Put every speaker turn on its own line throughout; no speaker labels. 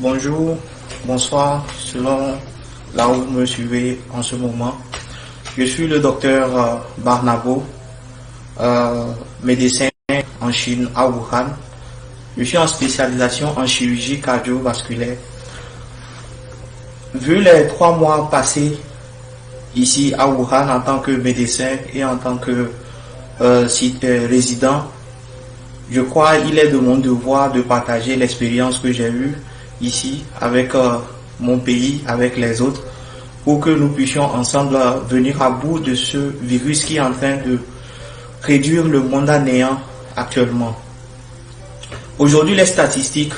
Bonjour, bonsoir, selon là où vous me suivez en ce moment. Je suis le docteur Barnabo, médecin en Chine à Wuhan. Je suis en spécialisation en chirurgie cardiovasculaire. Vu les 3 mois passés ici à Wuhan en tant que médecin et en tant que résident, je crois qu'il est de mon devoir de partager l'expérience que j'ai eue ici avec mon pays, avec les autres, pour que nous puissions ensemble venir à bout de ce virus qui est en train de réduire le monde à néant actuellement. Aujourd'hui, les statistiques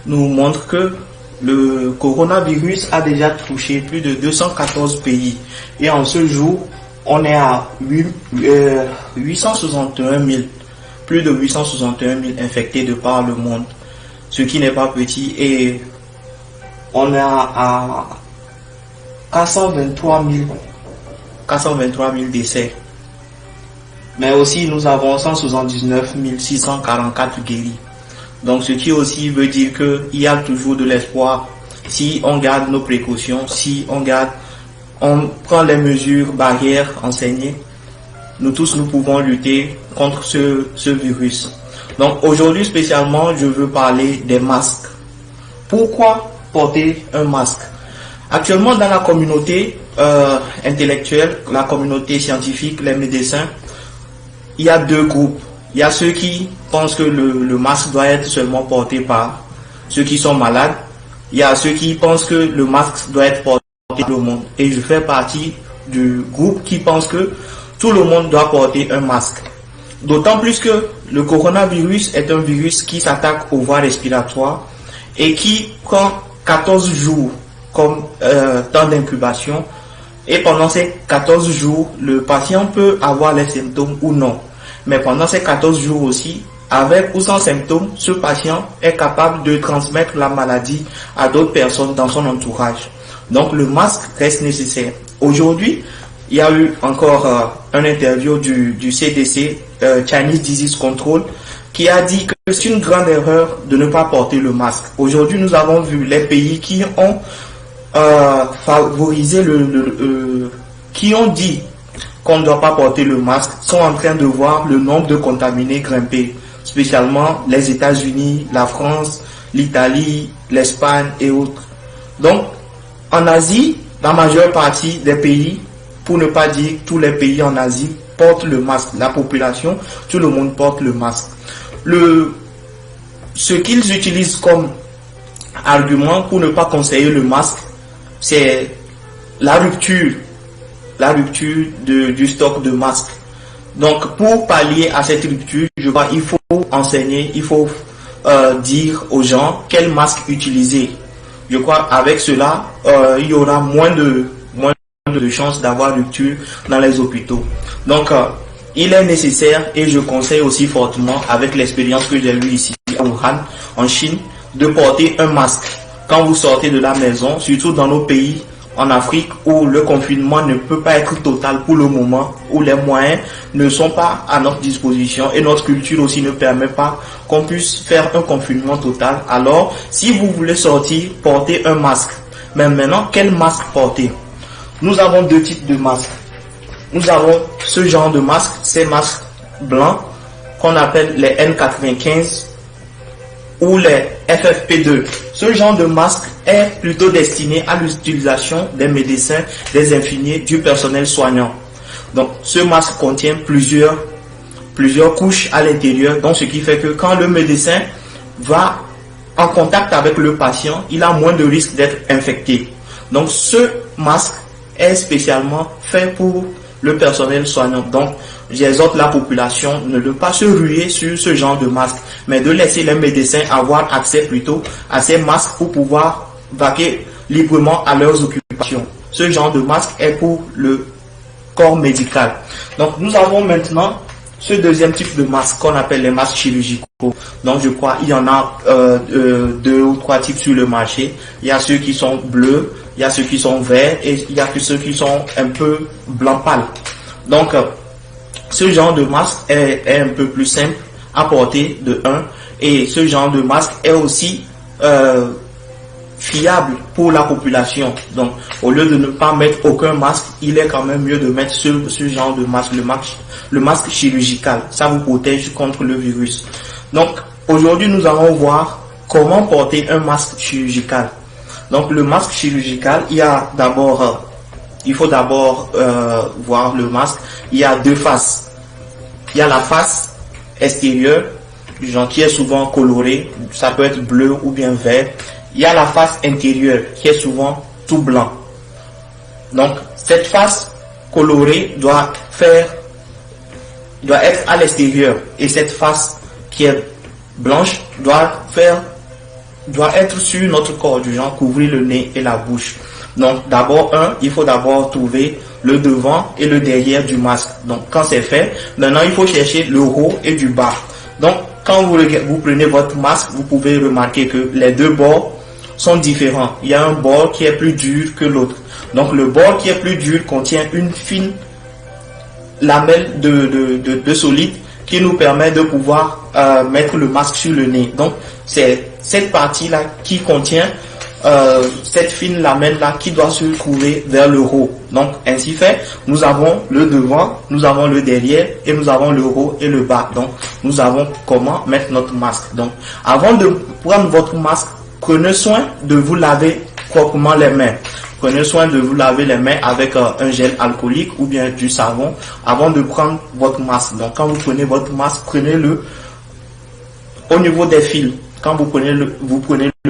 nous montrent que le coronavirus a déjà touché plus de 214 pays. Et en ce jour, on est à 861 000, plus de 861 000 infectés de par le monde, ce qui n'est pas petit. Et on est à 423 000 décès. Mais aussi, nous avons 179 644 guéris. Donc, ce qui aussi veut dire qu'il y a toujours de l'espoir si on garde nos précautions, si on prend les mesures barrières enseignées. Nous tous, nous pouvons lutter contre ce virus. Donc, aujourd'hui spécialement, je veux parler des masques. Pourquoi porter un masque? Actuellement, dans la communauté intellectuelle, la communauté scientifique, les médecins, il y a 2 groupes. Il y a ceux qui pensent que le masque doit être seulement porté par ceux qui sont malades. Il y a ceux qui pensent que le masque doit être porté par tout le monde. Et je fais partie du groupe qui pense que tout le monde doit porter un masque. D'autant plus que le coronavirus est un virus qui s'attaque aux voies respiratoires et qui prend 14 jours comme temps d'incubation. Et pendant ces 14 jours, le patient peut avoir les symptômes ou non. Mais pendant ces 14 jours aussi, avec ou sans symptômes, ce patient est capable de transmettre la maladie à d'autres personnes dans son entourage. Donc le masque reste nécessaire. Aujourd'hui, il y a eu encore un interview du CDC, Chinese Disease Control, qui a dit que c'est une grande erreur de ne pas porter le masque. Aujourd'hui, nous avons vu les pays qui ont favorisé qui ont dit qu'on ne doit pas porter le masque, sont en train de voir le nombre de contaminés grimper, spécialement les États-Unis, la France, l'Italie, l'Espagne et autres. Donc, en Asie, la majeure partie des pays, pour ne pas dire tous les pays en Asie, portent le masque. La population, tout le monde porte le masque. Ce qu'ils utilisent comme argument pour ne pas conseiller le masque, c'est la rupture du stock de masques. Donc, pour pallier à cette rupture, je crois qu'il faut enseigner, il faut dire aux gens quel masque utiliser. Je crois avec cela, il y aura moins de chances d'avoir rupture dans les hôpitaux. Donc, il est nécessaire et je conseille aussi fortement, avec l'expérience que j'ai eue ici à Wuhan, en Chine, de porter un masque quand vous sortez de la maison, surtout dans nos pays en Afrique où le confinement ne peut pas être total pour le moment, où les moyens ne sont pas à notre disposition et notre culture aussi ne permet pas qu'on puisse faire un confinement total. Alors, si vous voulez sortir, portez un masque. Mais maintenant, quel masque porter? Nous avons 2 types de masques. Nous avons ce genre de masque, ces masques blancs qu'on appelle les N95 ou les FFP2. Ce genre de masque est plutôt destiné à l'utilisation des médecins, des infirmiers, du personnel soignant. Donc, ce masque contient plusieurs couches à l'intérieur, donc ce qui fait que quand le médecin va en contact avec le patient, il a moins de risque d'être infecté. Donc, ce masque est spécialement fait pour le personnel soignant. Donc, j'exhorte la population de ne pas se ruer sur ce genre de masque, mais de laisser les médecins avoir accès plutôt à ces masques pour pouvoir vaquer librement à leurs occupations. Ce genre de masque est pour le corps médical. Donc, nous avons maintenant ce deuxième type de masque qu'on appelle les masques chirurgicaux. Donc, je crois il y en a 2 ou 3 types sur le marché. Il y a ceux qui sont bleus, il y a ceux qui sont verts et il y a ceux qui sont un peu blanc pâle. Donc, ce genre de masque est un peu plus simple à porter de 1 et ce genre de masque est aussi fiable pour la population. Donc, au lieu de ne pas mettre aucun masque, il est quand même mieux de mettre ce genre de masque, le masque chirurgical. Ça vous protège contre le virus. Donc, aujourd'hui, nous allons voir comment porter un masque chirurgical. Donc, le masque chirurgical, il faut d'abord voir le masque. Il y a deux faces. Il y a la face extérieure, genre qui est souvent colorée, ça peut être bleu ou bien vert. Il y a la face intérieure qui est souvent tout blanc. Donc, cette face colorée doit être à l'extérieur, et cette face qui est blanche doit être sur notre corps, du genre couvrir le nez et la bouche. Donc d'abord il faut d'abord trouver le devant et le derrière du masque. Donc quand c'est fait, maintenant il faut chercher le haut et du bas. Donc quand vous prenez votre masque, vous pouvez remarquer que les deux bords sont différents. Il y a un bord qui est plus dur que l'autre. Donc le bord qui est plus dur contient une fine lamelle de solide qui nous permet de pouvoir mettre le masque sur le nez. Donc c'est cette partie-là qui contient cette fine lamelle-là qui doit se trouver vers le haut. Donc ainsi fait, nous avons le devant, nous avons le derrière et nous avons le haut et le bas. Donc nous avons comment mettre notre masque. Donc avant de prendre votre masque, prenez soin de vous laver proprement les mains. Prenez soin de vous laver les mains avec un gel alcoolique ou bien du savon avant de prendre votre masque. Donc quand vous prenez votre masque, prenez-le au niveau des fils. Quand vous prenez le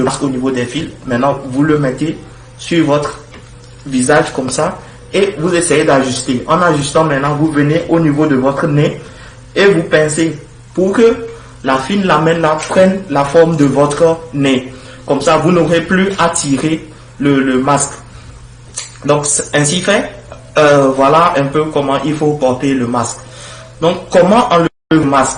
masque au niveau des fils, maintenant vous le mettez sur votre visage comme ça et vous essayez d'ajuster. En ajustant maintenant, vous venez au niveau de votre nez et vous pincez pour que la fine lamelle là prenne la forme de votre nez. Comme ça, vous n'aurez plus à tirer le masque. Donc ainsi fait, voilà un peu comment il faut porter le masque. Donc comment enlever le masque?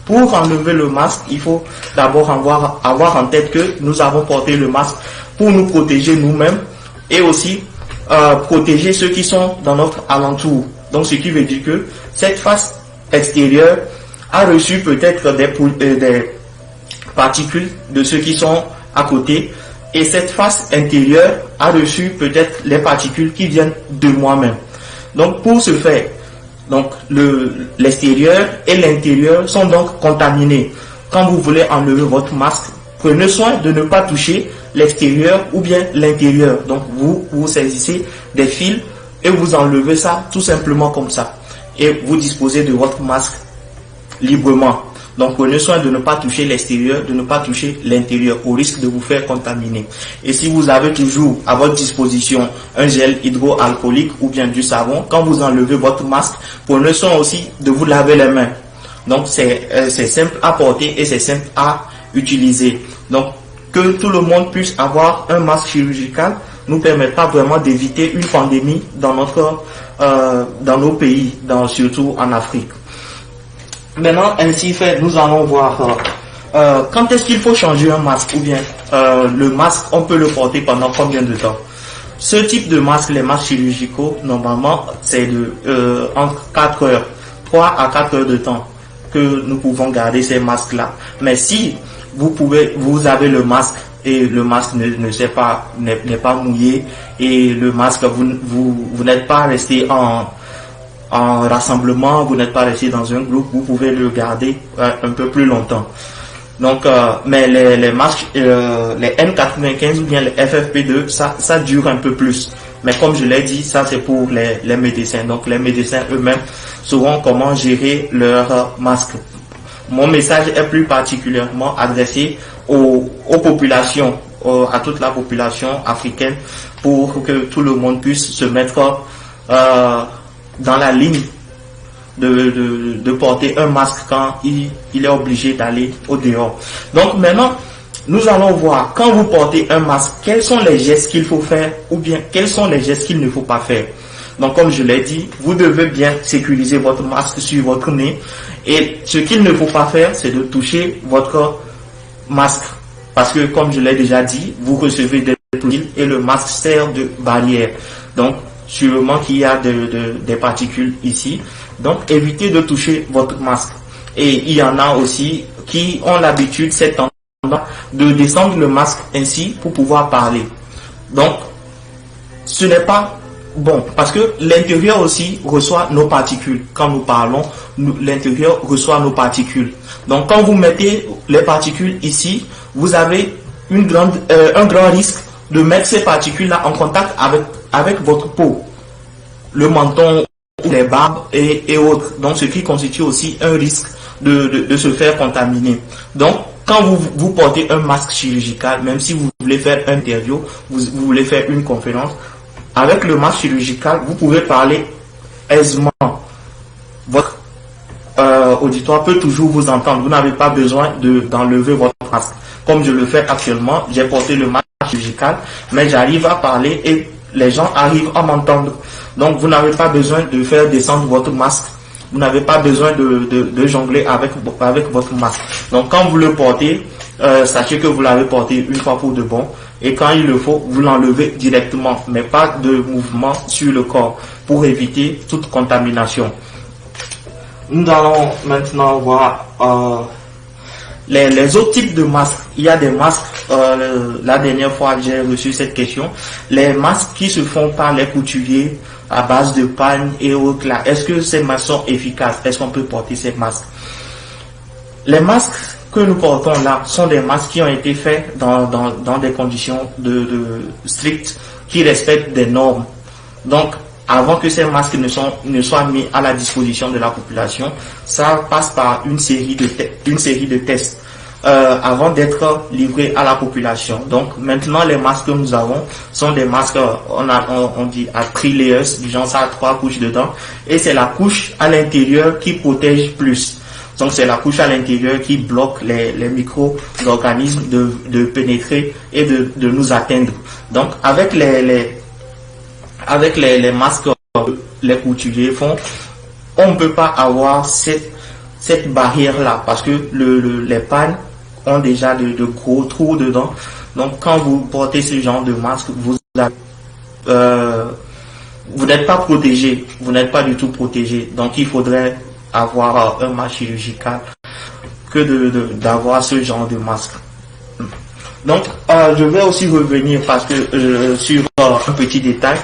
Pour enlever le masque, il faut d'abord avoir en tête que nous avons porté le masque pour nous protéger nous-mêmes et aussi protéger ceux qui sont dans notre alentour. Donc ce qui veut dire que cette face extérieure a reçu peut-être des particules de ceux qui sont à côté, et cette face intérieure a reçu peut-être les particules qui viennent de moi-même. Donc pour ce faire, donc l'extérieur et l'intérieur sont donc contaminés. Quand vous voulez enlever votre masque, prenez soin de ne pas toucher l'extérieur ou bien l'intérieur. Donc vous saisissez des fils et vous enlevez ça tout simplement comme ça. Et vous disposez de votre masque librement. Donc prenez soin de ne pas toucher l'extérieur, de ne pas toucher l'intérieur au risque de vous faire contaminer. Et si vous avez toujours à votre disposition un gel hydroalcoolique ou bien du savon, quand vous enlevez votre masque, prenez soin aussi de vous laver les mains. Donc c'est simple à porter et c'est simple à utiliser. Donc que tout le monde puisse avoir un masque chirurgical nous permettra vraiment d'éviter une pandémie dans nos pays, surtout en Afrique. Maintenant, ainsi fait, nous allons voir quand est-ce qu'il faut changer un masque, ou bien le masque, on peut le porter pendant combien de temps. Ce type de masque, les masques chirurgicaux, normalement, c'est entre 4 heures, 3 à 4 heures de temps que nous pouvons garder ces masques-là. Mais si vous avez le masque et le masque n'est pas mouillé et le masque, vous n'êtes pas resté en rassemblement, vous n'êtes pas resté dans un groupe, vous pouvez le garder un peu plus longtemps. Donc, mais les masques, les N95 ou bien les FFP2, ça dure un peu plus. Mais comme je l'ai dit, ça c'est pour les médecins. Donc les médecins eux-mêmes sauront comment gérer leur masque. Mon message est plus particulièrement adressé aux populations, à toute la population africaine, pour que tout le monde puisse se mettre dans la ligne de porter un masque quand il est obligé d'aller au dehors. Donc maintenant, nous allons voir, quand vous portez un masque, quels sont les gestes qu'il faut faire ou bien quels sont les gestes qu'il ne faut pas faire. Donc comme je l'ai dit, vous devez bien sécuriser votre masque sur votre nez, et ce qu'il ne faut pas faire, c'est de toucher votre masque. Parce que comme je l'ai déjà dit, vous recevez des particules et le masque sert de barrière. Donc sûrement qu'il y a des particules ici. Donc évitez de toucher votre masque. Et il y en a aussi qui ont l'habitude, cette tendance de descendre le masque ainsi pour pouvoir parler. Donc, ce n'est pas bon parce que l'intérieur aussi reçoit nos particules. Quand nous parlons, l'intérieur reçoit nos particules. Donc, quand vous mettez les particules ici, vous avez un grand risque de mettre ces particules-là en contact avec votre peau, le menton, les barbes et autres. Donc, ce qui constitue aussi un risque de se faire contaminer. Donc, quand vous portez un masque chirurgical, même si vous voulez faire un interview, vous voulez faire une conférence, avec le masque chirurgical, vous pouvez parler aisément. Votre auditoire peut toujours vous entendre. Vous n'avez pas besoin d'enlever votre masque. Comme je le fais actuellement, j'ai porté le masque chirurgical, mais j'arrive à parler et les gens arrivent à m'entendre. Donc, vous n'avez pas besoin de faire descendre votre masque. Vous n'avez pas besoin de jongler avec votre masque. Donc, quand vous le portez, sachez que vous l'avez porté une fois pour de bon. Et quand il le faut, vous l'enlevez directement, mais pas de mouvement sur le corps pour éviter toute contamination. Nous allons maintenant voir les autres types de masques. Il y a des masques, la dernière fois j'ai reçu cette question, les masques qui se font par les couturiers à base de pagne et autres là. Est-ce que ces masques sont efficaces? Est-ce qu'on peut porter ces masques? Les masques que nous portons là sont des masques qui ont été faits dans des conditions strictes, qui respectent des normes. Donc, avant que ces masques ne soient mis à la disposition de la population, ça passe par une série de tests avant d'être livrés à la population. Donc maintenant, les masques que nous avons sont des masques, on dit à 3 layers, du genre ça a 3 couches dedans, et c'est la couche à l'intérieur qui protège plus. Donc c'est la couche à l'intérieur qui bloque les micro-organismes de pénétrer et de nous atteindre. Donc avec les masques les couturiers font, on ne peut pas avoir cette barrière là parce que les pannes ont déjà de gros trous dedans. Donc quand vous portez ce genre de masque, vous n'êtes pas protégé, vous n'êtes pas du tout protégé. Donc il faudrait avoir un masque chirurgical que d'avoir ce genre de masque. Donc je vais aussi revenir parce que sur un petit détail.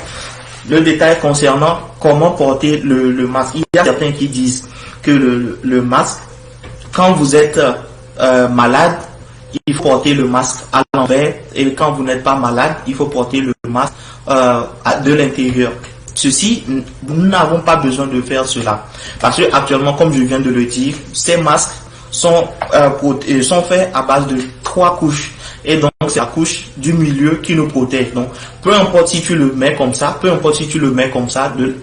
Le détail concernant comment porter le masque. Il y a certains qui disent que le masque, quand vous êtes malade, il faut porter le masque à l'envers, et quand vous n'êtes pas malade, il faut porter le masque de l'intérieur. Ceci, nous n'avons pas besoin de faire cela. Parce que actuellement, comme je viens de le dire, ces masques sont faits à base de 3 couches. Et donc, c'est la couche du milieu qui nous protège. Donc, peu importe si tu le mets comme ça,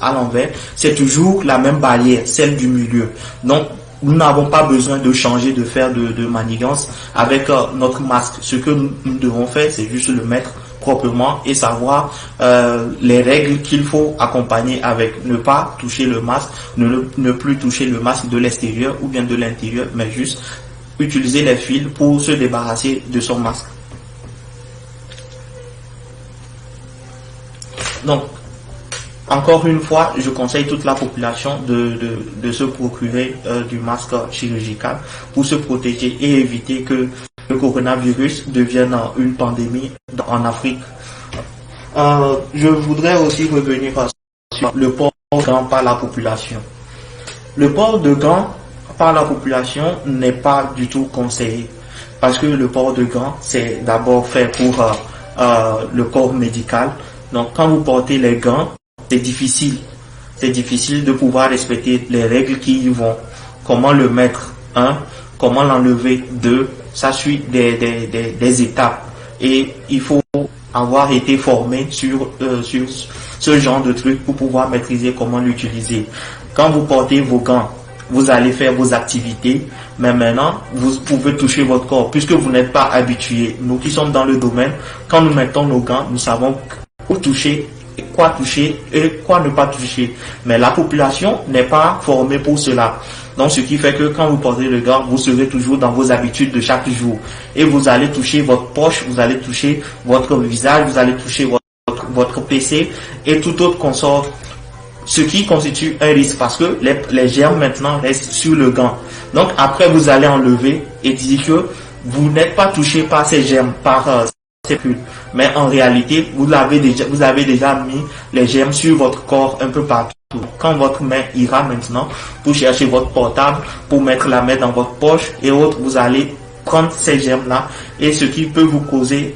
à l'envers, c'est toujours la même barrière, celle du milieu. Donc, nous n'avons pas besoin de changer, de faire de manigance avec notre masque. Ce que nous devons faire, c'est juste le mettre proprement et savoir les règles qu'il faut accompagner avec. Ne pas toucher le masque, ne plus toucher le masque de l'extérieur ou bien de l'intérieur, mais juste utiliser les fils pour se débarrasser de son masque. Donc, encore une fois, je conseille toute la population de se procurer du masque chirurgical pour se protéger et éviter que le coronavirus devienne une pandémie en Afrique. Je voudrais aussi revenir sur le port de gants par la population. Le port de gants par la population n'est pas du tout conseillé parce que le port de gants c'est d'abord fait pour le corps médical. Donc quand vous portez les gants, c'est difficile de pouvoir respecter les règles qui y vont. Comment le mettre, comment l'enlever, ça suit des étapes et il faut avoir été formé sur ce genre de truc pour pouvoir maîtriser comment l'utiliser. Quand vous portez vos gants, vous allez faire vos activités, mais maintenant, vous pouvez toucher votre corps, puisque vous n'êtes pas habitué. Nous qui sommes dans le domaine, quand nous mettons nos gants, nous savons où toucher, quoi toucher et quoi ne pas toucher. Mais la population n'est pas formée pour cela. Donc, ce qui fait que quand vous portez le gant, vous serez toujours dans vos habitudes de chaque jour. Et vous allez toucher votre poche, vous allez toucher votre visage, vous allez toucher votre PC et tout autre consort. Ce qui constitue un risque parce que les germes maintenant restent sur le gant. Donc après vous allez enlever et dire que vous n'êtes pas touché par ces germes, par ces pulls. Mais en réalité, vous avez déjà mis les germes sur votre corps un peu partout. Quand votre main ira maintenant pour chercher votre portable, pour mettre la main dans votre poche et autres, vous allez prendre ces germes-là et ce qui peut vous causer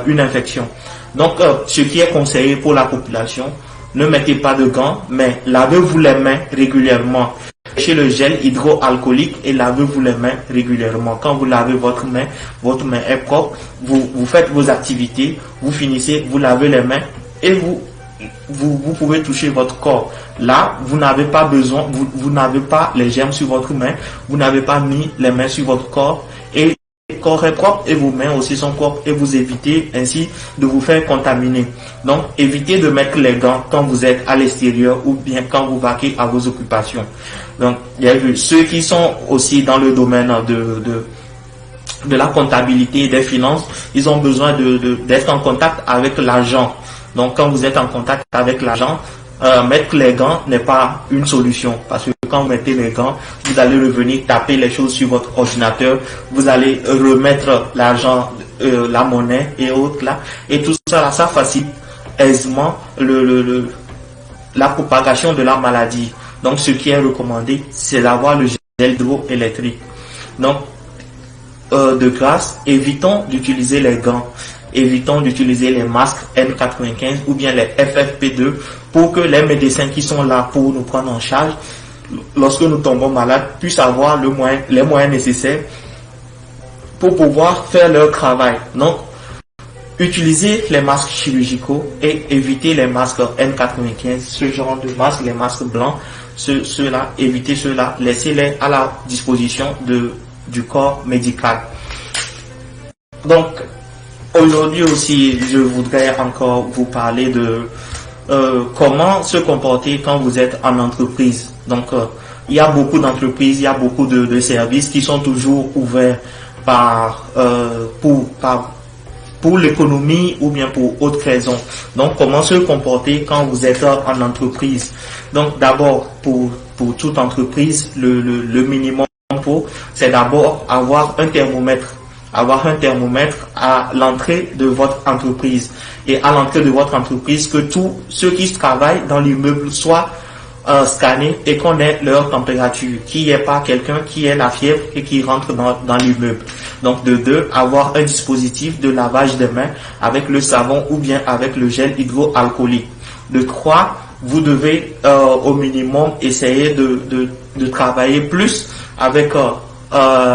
une infection. Donc, ce qui est conseillé pour la population, ne mettez pas de gants, mais lavez-vous les mains régulièrement. Chez le gel hydroalcoolique et lavez-vous les mains régulièrement. Quand vous lavez votre main est propre, vous faites vos activités, vous finissez, vous lavez les mains et vous pouvez toucher votre corps. Là, vous n'avez pas besoin, vous n'avez pas les germes sur votre main, vous n'avez pas mis les mains sur votre corps et le corps est propre et vos mains aussi sont propres et vous évitez ainsi de vous faire contaminer. Donc, évitez de mettre les gants quand vous êtes à l'extérieur ou bien quand vous vaquez à vos occupations. Donc, il y a eu ceux qui sont aussi dans le domaine de la comptabilité et des finances, ils ont besoin d'être en contact avec l'argent. Donc, quand vous êtes en contact avec l'argent, mettre les gants n'est pas une solution parce que quand vous mettez les gants, vous allez revenir taper les choses sur votre ordinateur, vous allez remettre l'argent, la monnaie et autres là, et tout ça là, ça facilite aisément la propagation de la maladie. Donc, ce qui est recommandé, c'est d'avoir le gel hydroélectrique. Donc, de grâce, évitons d'utiliser les gants. Évitons d'utiliser les masques N95 ou bien les FFP2 pour que les médecins qui sont là pour nous prendre en charge, lorsque nous tombons malades, puissent avoir les moyens nécessaires pour pouvoir faire leur travail. Donc, utilisez les masques chirurgicaux et évitez les masques N95, ce genre de masques, les masques blancs, ceux-là, évitez ceux-là, laissez-les à la disposition du corps médical. Donc, aujourd'hui aussi, je voudrais encore vous parler de comment se comporter quand vous êtes en entreprise. Donc, il y a beaucoup d'entreprises, il y a beaucoup de services qui sont toujours ouverts pour l'économie ou bien pour autres raisons. Donc, comment se comporter quand vous êtes en entreprise. Donc, d'abord, pour toute entreprise, le minimum c'est d'abord avoir un thermomètre. Avoir un thermomètre à l'entrée de votre entreprise. Et à l'entrée de votre entreprise, que tous ceux qui travaillent dans l'immeuble soient scannés et qu'on ait leur température. Qu'il n'y ait pas quelqu'un qui ait la fièvre et qui rentre dans l'immeuble. Donc de deux, avoir un dispositif de lavage des mains avec le savon ou bien avec le gel hydroalcoolique. De trois, vous devez au minimum essayer de travailler plus avec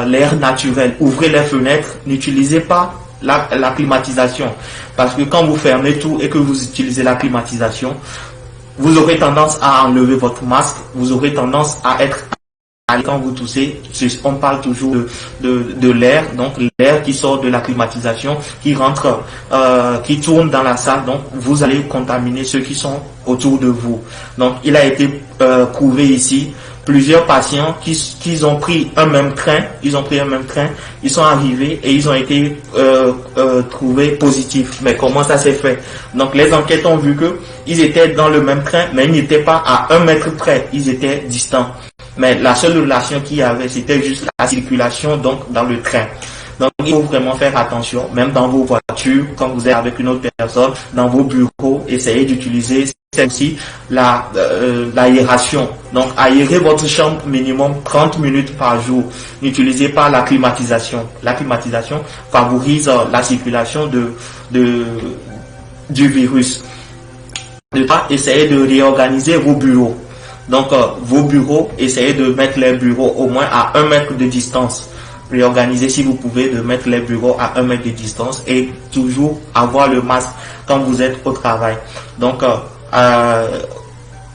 l'air naturel. Ouvrez les fenêtres, n'utilisez pas la climatisation. Parce que quand vous fermez tout et que vous utilisez la climatisation, vous aurez tendance à enlever votre masque, vous aurez tendance à être quand vous toussez, on parle toujours de l'air, donc l'air qui sort de la climatisation, qui rentre, qui tourne dans la salle, donc vous allez contaminer ceux qui sont autour de vous. Donc il a été prouvé ici, plusieurs patients qui ont pris un même train, ils sont arrivés et ils ont été trouvés positifs. Mais comment ça s'est fait? Donc les enquêtes ont vu que ils étaient dans le même train, mais ils n'étaient pas à 1 mètre près, ils étaient distants. Mais la seule relation qu'il y avait, c'était juste la circulation donc dans le train. Donc il faut vraiment faire attention, même dans vos voitures, quand vous êtes avec une autre personne, dans vos bureaux, essayez d'utiliser aussi l'aération. Donc aérez votre chambre minimum 30 minutes par jour. N'utilisez pas la climatisation. La climatisation favorise la circulation du virus. De pas essayer de réorganiser vos bureaux. Donc vos bureaux, essayez de mettre les bureaux au moins à 1 mètre de distance. Réorganisez si vous pouvez de mettre les bureaux à 1 mètre de distance et toujours avoir le masque quand vous êtes au travail. Donc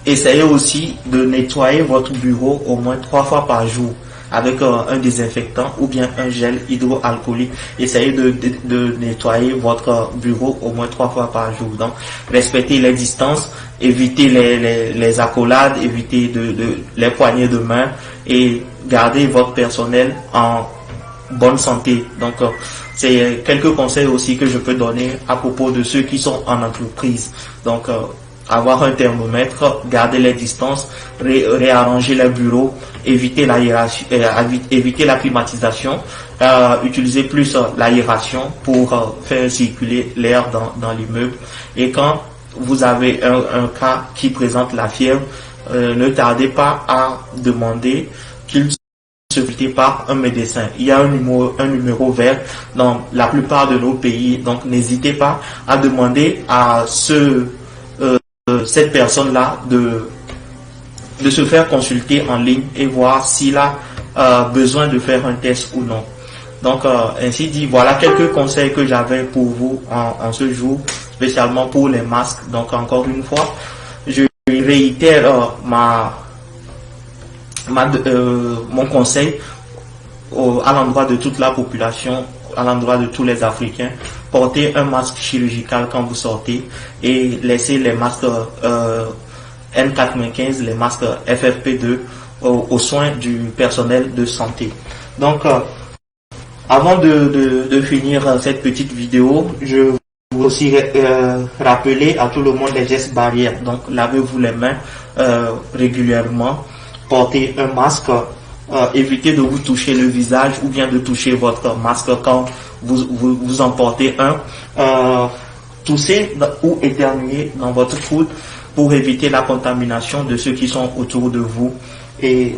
essayez aussi de nettoyer votre bureau au moins 3 fois par jour avec un désinfectant ou bien un gel hydroalcoolique. Essayez de nettoyer votre bureau au moins 3 fois par jour. Donc, respectez les distances, évitez les accolades, évitez les poignées de main et gardez votre personnel en bonne santé. Donc, c'est quelques conseils aussi que je peux donner à propos de ceux qui sont en entreprise. Donc, avoir un thermomètre, garder les distances, réarranger les bureaux, éviter la hiérarchie, éviter la climatisation utiliser plus l'aération pour faire circuler l'air dans l'immeuble. Et quand vous avez un cas qui présente la fièvre, ne tardez pas à demander qu'il se fasse par un médecin. Il y a un numéro vert dans la plupart de nos pays, donc n'hésitez pas à demander à cette personne-là de se faire consulter en ligne et voir s'il a besoin de faire un test ou non. Donc, ainsi dit, voilà quelques conseils que j'avais pour vous en ce jour, spécialement pour les masques. Donc, encore une fois, je réitère mon conseil à l'endroit de toute la population, à l'endroit de tous les Africains. Portez un masque chirurgical quand vous sortez et laissez les masques N95, les masques FFP2 aux soins du personnel de santé. Donc, avant de finir cette petite vidéo, je vous aussi rappeler à tout le monde les gestes barrières. Donc, lavez-vous les mains régulièrement, portez un masque, évitez de vous toucher le visage ou bien de toucher votre masque quand vous en portez un. Toussez ou éternuez dans votre coude pour éviter la contamination de ceux qui sont autour de vous et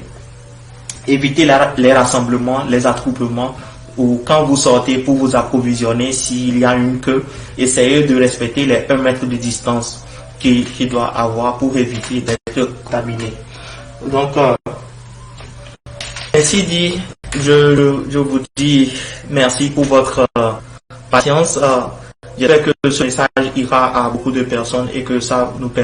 éviter les rassemblements, les attroupements ou quand vous sortez pour vous approvisionner, s'il y a une queue, essayez de respecter les 1 mètre de distance qu'il doit avoir pour éviter d'être contaminé. Donc, ainsi dit, je vous dis merci pour votre patience. J'espère que ce message ira à beaucoup de personnes et que ça nous permet